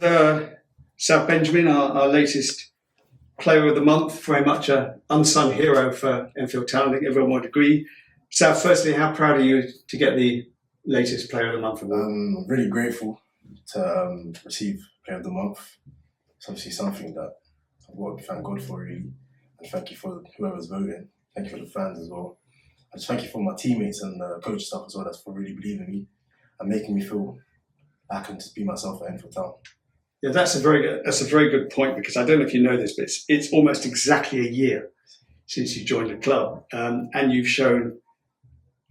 Xavier Benjamin, our latest player of the month, very much an unsung hero for Enfield Town. I think everyone would agree. Sav, firstly, how proud are you to get the latest player of the month award? I'm really grateful to receive player of the month. It's obviously something that I've got to thank God for, really. And thank you for whoever's voting. Thank you for the fans as well. I just thank you for my teammates and the coach staff as well, that's for really believing in me and making me feel I can just be myself at Enfield Town. Yeah, that's a very good point, because I don't know if you know this, but it's almost exactly a year since you joined the club, and you've shown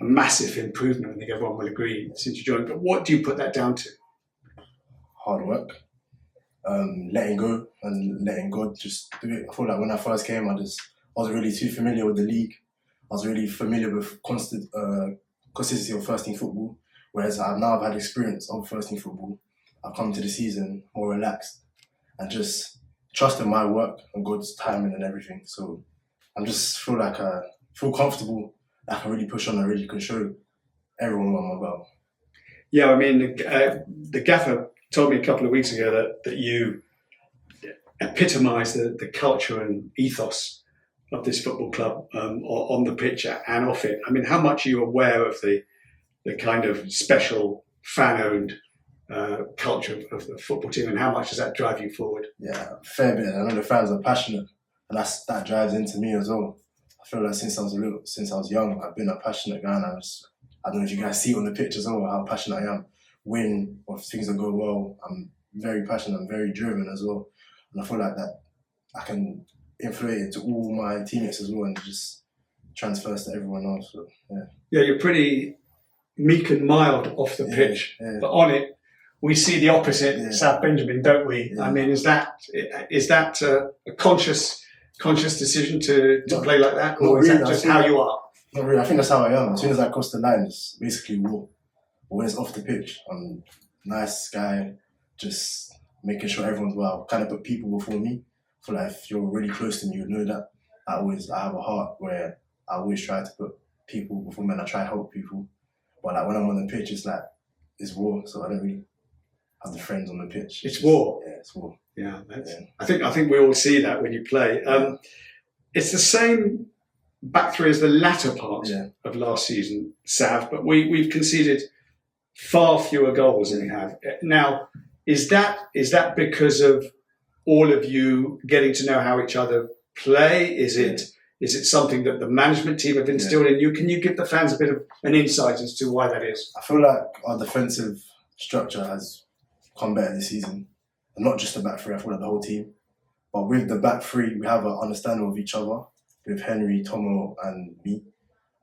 a massive improvement. I think everyone will agree since you joined. But what do you put that down to? Hard work, letting go and letting God just do it. I feel like when I first came, I wasn't really too familiar with the league. I was really familiar with consistency of first team football, whereas I've had experience of first team football. I've come to the season more relaxed and just trusting my work and God's timing and everything. So I just feel like I feel comfortable. I can really push on and really can show everyone what I'm about. Yeah, I mean, the gaffer told me a couple of weeks ago that you epitomise the culture and ethos of this football club on the pitch and off it. I mean, how much are you aware of the kind of special fan-owned culture of the football team, and how much does that drive you forward? Yeah, a fair bit. I know the fans are passionate, and that drives into me as well. I feel like since I was young, I've been a passionate guy, and I don't know if you guys see it on the pitch as well, how passionate I am. When or if things don't go well, I'm very passionate, I'm very driven as well. And I feel like that I can influence it to all my teammates as well, and just transfers to everyone else. So, yeah. Yeah, you're pretty meek and mild off the pitch, but on it, we see the opposite, Xavier Benjamin, don't we? Yeah. I mean, is that a conscious decision to play like that, or is that just how you are? Not really. I think that's how I am. As soon as I cross the line, it's basically war. But when it's off the pitch, I'm a nice guy, just making sure everyone's well. Kind of put people before me. I feel like if you're really close to me, you know that I have a heart where I always try to put people before me, and I try to help people. But like when I'm on the pitch, it's war. So I don't really have the friends on the pitch. It's war. Yeah, it's war. Yeah, I think we all see that when you play. It's the same back three as the latter part of last season, Sav, but we've conceded far fewer goals than we have. Now, is that because of all of you getting to know how each other play? Is it something that the management team have instilled in you? Can you give the fans a bit of an insight as to why that is? I feel like our defensive structure has come better this season. And not just the back three, I feel like the whole team. But with the back three, we have an understanding of each other, with Henry, Tomo and me.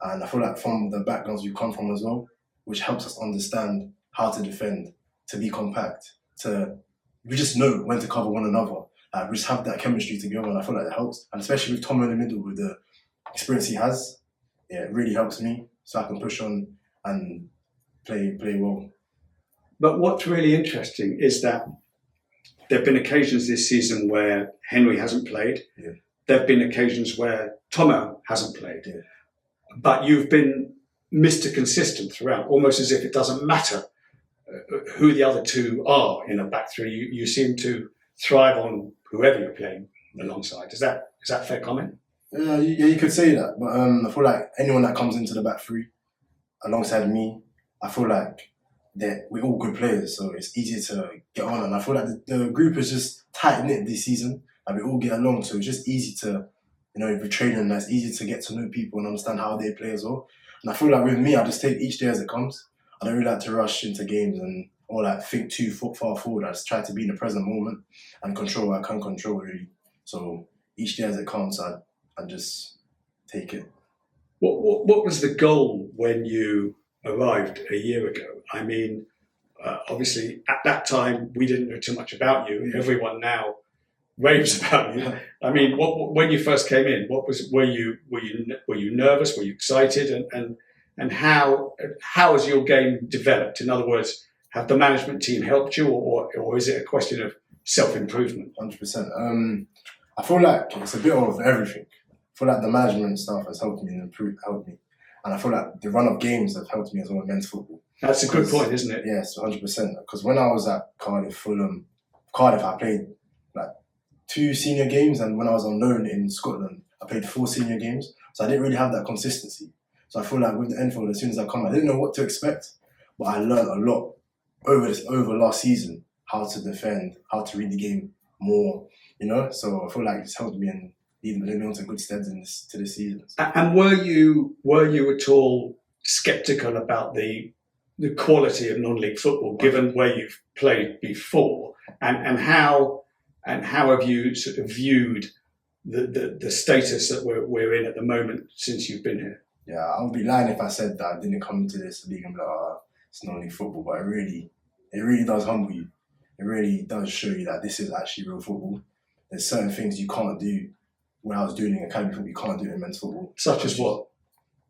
And I feel like from the backgrounds we come from as well, which helps us understand how to defend, to be compact, we just know when to cover one another. We just have that chemistry together, and I feel like that helps. And especially with Tomo in the middle, with the experience he has, it really helps me, so I can push on and play well. But what's really interesting is that there have been occasions this season where Henry hasn't played. Yeah. There have been occasions where Tomo hasn't played. Yeah. But you've been Mr. Consistent throughout, almost as if it doesn't matter who the other two are in a back three. You seem to thrive on whoever you're playing alongside. Is that a fair comment? Yeah, you could say that. But I feel like anyone that comes into the back three alongside me, I feel like we're all good players, so it's easy to get on. And I feel like the group is just tight-knit this season. Like we all get along, so it's just easy to, with training, it's easy to get to know people and understand how they play as well. And I feel like with me, I just take each day as it comes. I don't really like to rush into games or like think too far forward. I just try to be in the present moment and control what I can control, really. So each day as it comes, I just take it. What was the goal when you arrived a year ago? I mean, obviously at that time we didn't know too much about you. Everyone now raves about you. I mean, when you first came in, were you nervous? Were you excited? And how has your game developed? In other words, have the management team helped you, or is it a question of self-improvement? 100%. I feel like it's a bit of everything. I feel like the management staff has helped me and helped me. And I feel like the run of games have helped me as well in men's football. That's a good point, isn't it? Yes, 100%. Because when I was at Cardiff, Fulham, Cardiff, I played like 2 senior games, and when I was on loan in Scotland, I played 4 senior games. So I didn't really have that consistency. So I feel like with the Enfield, as soon as I come, I didn't know what to expect, but I learned a lot over last season, how to defend, how to read the game more, you know. So I feel like it's helped me and leading me on to good steads to this season. And were you at all sceptical about the quality of non-league football, given where you've played before, and how have you sort of viewed the status that we're in at the moment since you've been here? Yeah, I would be lying if I said that I didn't come into this league and be like, oh, it's non-league football, but it really does humble you. It really does show you that this is actually real football. There's certain things you can't do when I was doing academy football, you can't do in men's football. Such as what?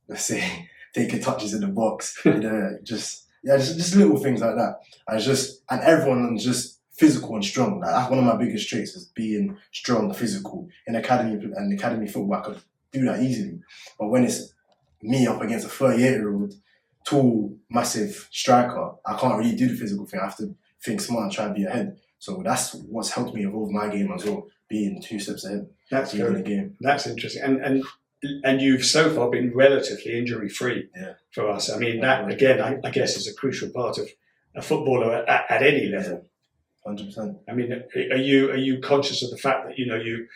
Let's say taking touches in the box, you know, just little things like that. And everyone's just physical and strong. Like, that's one of my biggest traits, is being strong, physical. In academy football, I could do that easily. But when it's me up against a 38-year-old, tall, massive striker, I can't really do the physical thing. I have to think smart and try and be ahead. So that's what's helped me evolve my game as well, being 2 steps ahead. That's in the game. That's interesting. And you've so far been relatively injury-free for us. I mean, that, again, I guess is a crucial part of a footballer at any level. 100%. I mean, are you conscious of the fact that, you know, you,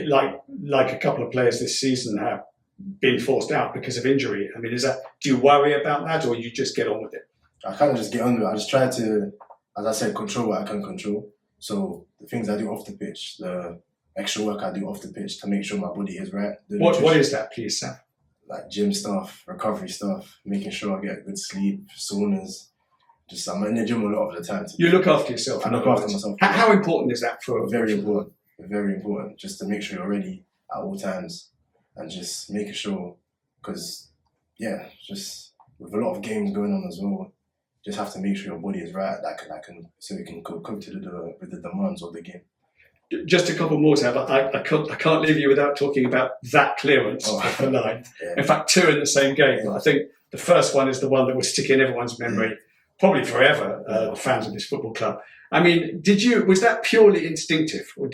like a couple of players this season have been forced out because of injury? I mean, do you worry about that, or you just get on with it? I kind of just get on with it. I just try to, as I said, control what I can control. So the things I do off the pitch, the extra work I do off the pitch to make sure my body is right. What is that, please, Sam? Like gym stuff, recovery stuff, making sure I get good sleep, saunas. I'm in the gym a lot of the time. You look after yourself. I look after myself. How important is that for? Very important. Very important. Just to make sure you're ready at all times, and just making sure, because just with a lot of games going on as well, just have to make sure your body is right. So you can cope with the demands of the game. Just a couple more, Tab. I can't leave you without talking about that clearance for 9. Yeah. In fact, 2 in the same game. But I think the first one is the one that will stick in everyone's memory, probably forever. The fans of this football club. I mean, was that purely instinctive, or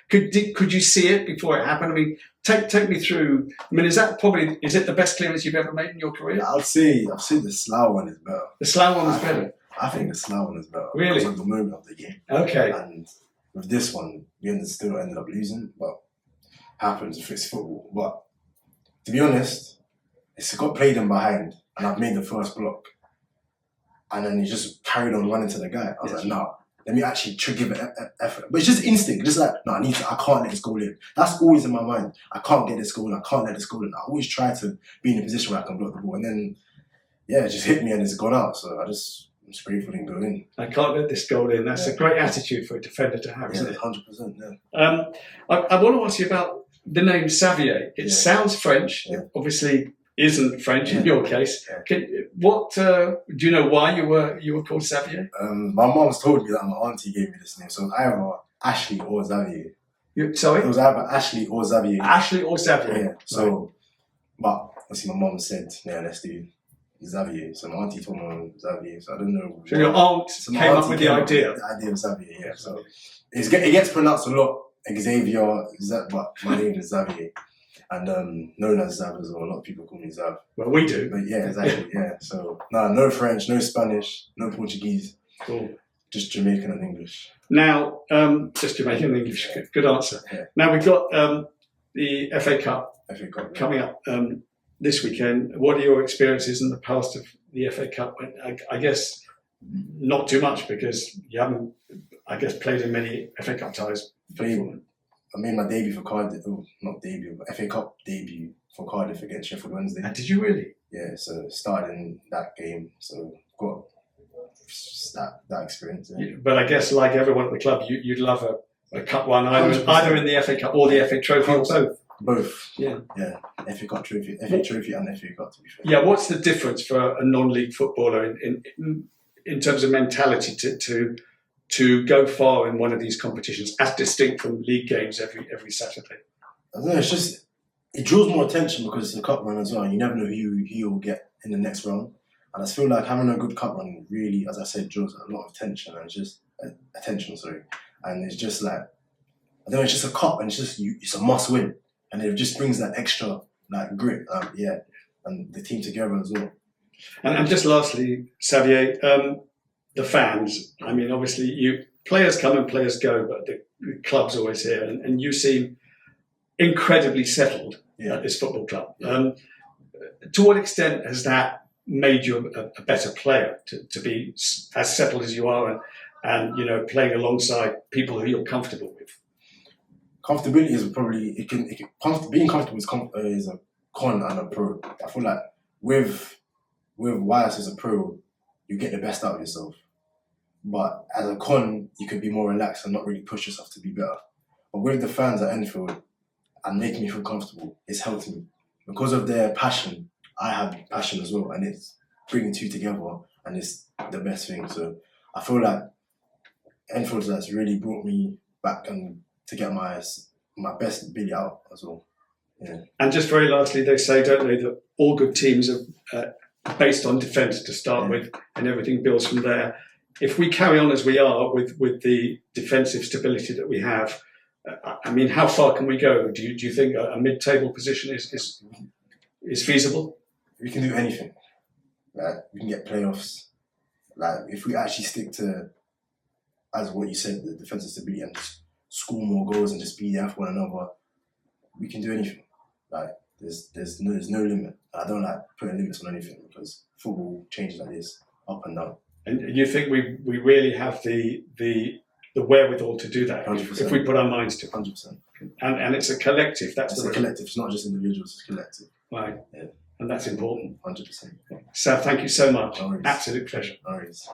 could you see it before it happened? I mean, take me through. I mean, is it the best clearance you've ever made in your career? Yeah, I'd say the Slough one is better. The Slough one was better. I think the Slough one is better. Really? Because of the moment of the game. Okay. And with this one, we still ended up losing, but happens if it's football. But to be honest, it's got played in behind, and I've made the first block, and then he just carried on running to the guy. I was like, nah, let me actually give it effort. But it's just instinct, just like, no, I can't let this goal in. That's always in my mind. I can't get this goal in. I can't let this goal in. I always try to be in a position where I can block the ball, and then it just hit me and it's gone out. So I'm just grateful it didn't go in. I can't let this goal in. That's a great attitude for a defender to have, isn't it? 100%. Yeah. I want to ask you about the name Xavier. It sounds French. It obviously isn't French in your case. Yeah. Do you know why you were called Xavier? My mom's told me that my auntie gave me this name, so it was either Ashley or Xavier. Sorry? It was either Ashley or Xavier. Ashley or Xavier. Yeah. So, but obviously my mom said, let's do Xavier. So my auntie told me Xavier. So I don't know. So your aunt came up with the idea. The idea of Xavier, yeah. So it gets pronounced a lot, Xavier, but my name is Xavier. And known as Zav as well. A lot of people call me Zav. Well, we do. But yeah, exactly, yeah. So, no French, no Spanish, no Portuguese. Cool. Just Jamaican and English. Now, just Jamaican and English. Good answer. Yeah. Now, we've got the FA Cup coming up this weekend. What are your experiences in the past of the FA Cup? I guess not too much, because you haven't, I guess, played in many FA Cup ties before. I made my debut for Cardiff, not debut, but FA Cup debut for Cardiff against Sheffield Wednesday. And did you really? Yeah, so started in that game, so got that experience. Yeah. But I guess, like everyone at the club, you'd love a cup one, either in the FA Cup or the FA Trophy, or both. Both. Yeah. Yeah. FA Cup Trophy, FA Trophy and FA Cup, to be fair. Yeah, what's the difference for a non-league footballer in terms of mentality to go far in one of these competitions, as distinct from league games every Saturday? I don't know, it draws more attention because it's a cup run as well. You never know who you'll get in the next round. And I feel like having a good cup run really, as I said, draws a lot of attention, and it's just attention, sorry. And it's just like, I don't know, it's just a cup and it's a must win. And it just brings that extra like grit, and the team together as well. And just lastly, Xavier, the fans, I mean, obviously players come and players go, but the club's always here, and you seem incredibly settled at this football club. To what extent has that made you a better player to be as settled as you are and playing alongside people who you're comfortable with? Comfortability is probably being comfortable is a con and a pro. I feel like with Wyatt as a pro, you get the best out of yourself. But as a con, you could be more relaxed and not really push yourself to be better. But with the fans at Enfield and making me feel comfortable, it's helped me. Because of their passion, I have passion as well, and it's bringing two together, and it's the best thing. So I feel like Enfield has really brought me back and to get my best Billy out as well. Yeah. And just very lastly, they say, don't they, that all good teams are based on defence to start with, and everything builds from there. If we carry on as we are with the defensive stability that we have, I mean, how far can we go? Do you think a mid-table position is feasible? We can do anything. Like, we can get playoffs. Like, if we actually stick to, as what you said, the defensive stability and just score more goals and just be there for one another, we can do anything. Like, there's no limit. I don't like putting limits on anything because football changes like this, up and down. And you think we really have the wherewithal to do that 100%. If we put our minds to it? 100%. And it's a collective. It's a collective. It's not just individuals. It's collective. Right. Yeah. And that's important. 100%. So thank you so much. No worries. Absolute pleasure. No worries.